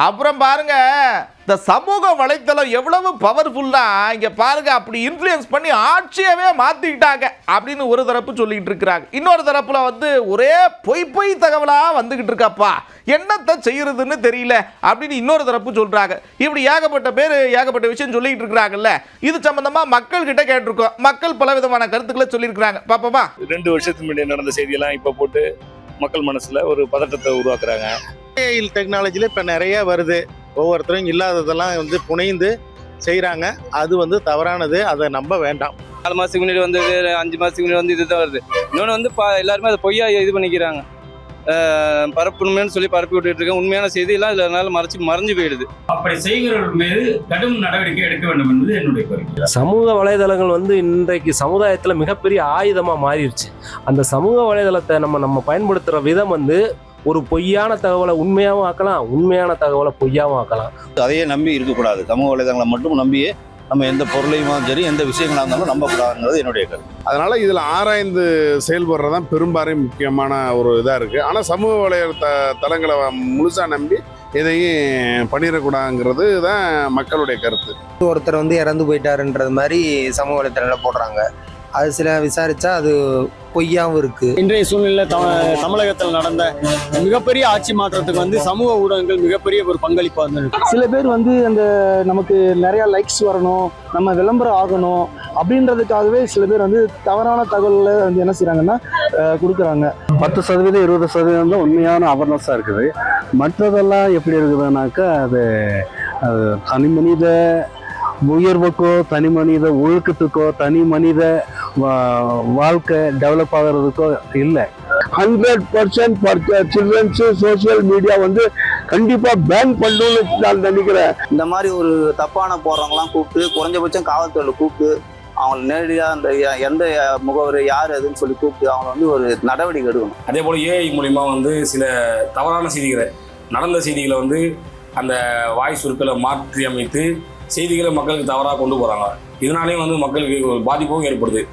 அப்புறம் பாருங்க, இந்த சமூக வலைத்தளம் எவ்வளவு பவர்ஃபுல்லா இங்க பாருங்க, அப்படி இன்ஃப்ளூயன்ஸ் பண்ணி ஆட்சியவே மாத்திக்கிட்டாங்க அப்படின்னு ஒரு தரப்பு சொல்லிட்டு இருக்காங்க. இன்னொரு தரப்புல ஒரே பொய் தகவலா வந்துகிட்டு இருக்கப்பா, என்னத்தை செய்யறதுன்னு தெரியல அப்படின்னு இன்னொரு தரப்பு சொல்றாங்க. இப்படி ஏகப்பட்ட பேர் ஏகப்பட்ட விஷயம் சொல்லிட்டு இருக்காங்கல்ல. இது சம்பந்தமா மக்கள் கிட்ட கேட்டிருக்கோம். மக்கள் பலவிதமான கருத்துக்களை சொல்லியிருக்காங்க. பாப்போமா? 2 வருஷத்துக்கு முன்னாடி நடந்த செய்தியெல்லாம் இப்போ போட்டு மக்கள் மனசுல ஒரு பதட்டத்தை உருவாக்குறாங்க. டெக்னாலஜில இப்ப நிறைய வருது. ஒவ்வொருத்தரும் இல்லாததெல்லாம் புனைந்து செய்யறாங்க. அது தவறானது. அதை நம்ப வேண்டாம். 4 மாசத்துக்கு முன்னாடி வந்தது, 5 மாசத்துக்கு முன்னாடி இதுதான் வருது. இன்னொன்று எல்லாருமே அதை பொய்யா இது பண்ணிக்கிறாங்க. பரப்புணுமேனு சொல்லி பரப்பி விட்டுட்டு இருக்க உண்மையான செய்தியெல்லாம் இதனால மறைஞ்சு போயிடுது. அப்படி செய்கிறவர்கள் மீது கடும் நடவடிக்கை எடுக்க வேண்டும் என்பது என்னுடைய கோரிக்கை. சமூக வலைதளங்கள் இன்றைக்கு சமுதாயத்துல மிகப்பெரிய ஆயுதமா மாறிடுச்சு. அந்த சமூக வலைதளத்தை நம்ம பயன்படுத்துற விதம் ஒரு பொய்யான தகவலை உண்மையாகவும் ஆக்கலாம், உண்மையான தகவலை பொய்யாகவும் ஆக்கலாம். அதையே நம்பி இருக்கக்கூடாது. சமூக வலைதளங்களை மட்டும் நம்பியே நம்ம எந்த பொருளையும் சரி எந்த விஷயங்களாக இருந்தாலும் நம்பக்கூடாதுங்கிறது என்னுடைய கருத்து. அதனால இதில் ஆராய்ந்து செயல்படுறதான் பெரும்பாலும் முக்கியமான ஒரு இதாக இருக்குது. ஆனால் சமூக வலைதள தளங்களை முழுசாக நம்பி எதையும் பண்ணிடக்கூடாதுங்கிறது தான் மக்களுடைய கருத்து. ஒருத்தர் இறந்து போயிட்டாருன்றது மாதிரி சமூக வலைத்தளங்களில் போடுறாங்க. அது சில விசாரிச்சா அது பொய்யாவும் இருக்கு. இன்றைய சூழ்நிலை தமிழகத்தில் நடந்த மிகப்பெரிய ஆட்சி மாற்றத்துக்கு சமூக ஊடகங்கள் மிகப்பெரிய ஒரு பங்களிப்பா இருந்திருக்கு. சில பேர் அந்த நமக்கு நிறைய லைக்ஸ் வரணும், நம்ம விளம்பரம் ஆகணும் அப்படின்றதுக்காகவே சில பேர் தவறான தகவல்களை என்ன செய்யறாங்கன்னா கொடுக்குறாங்க. 10% 20% தான் உண்மையான அவேர்னஸா இருக்குது. மற்றதெல்லாம் எப்படி இருக்குதுன்னாக்கா அது தனி மனித உயர்வுக்கோ, தனி மனித ஒழுக்கத்துக்கோ, தனி மனித வாழ்க்கை டெவலப் ஆகிறதுக்கோ இல்லை. 100% சில்ட்ரன்ஸ் சோசியல் மீடியா கண்டிப்பா பேன் பண்ணணும்னு நான் நினைக்கிறேன். இந்த மாதிரி ஒரு தப்பான போடுறவங்கலாம் கூப்பிட்டு குறைஞ்சபட்சம் காவல்துறையில கூப்பிட்டு அவங்களை நேரடியாக அந்த எந்த முகவரி யார் அதுன்னு சொல்லி கூப்பிட்டு அவங்களை ஒரு நடவடிக்கை எடுக்கணும். அதே போல் ஏஐ மூலிமா சில தவறான செய்திகளை, நடந்த செய்திகளை அந்த வாய் சுருக்களை மாற்றி அமைத்து செய்திகளை மக்களுக்கு தவறாக கொண்டு போகிறாங்க. இதனாலேயும் மக்களுக்கு ஒரு பாதிப்பும் ஏற்படுது.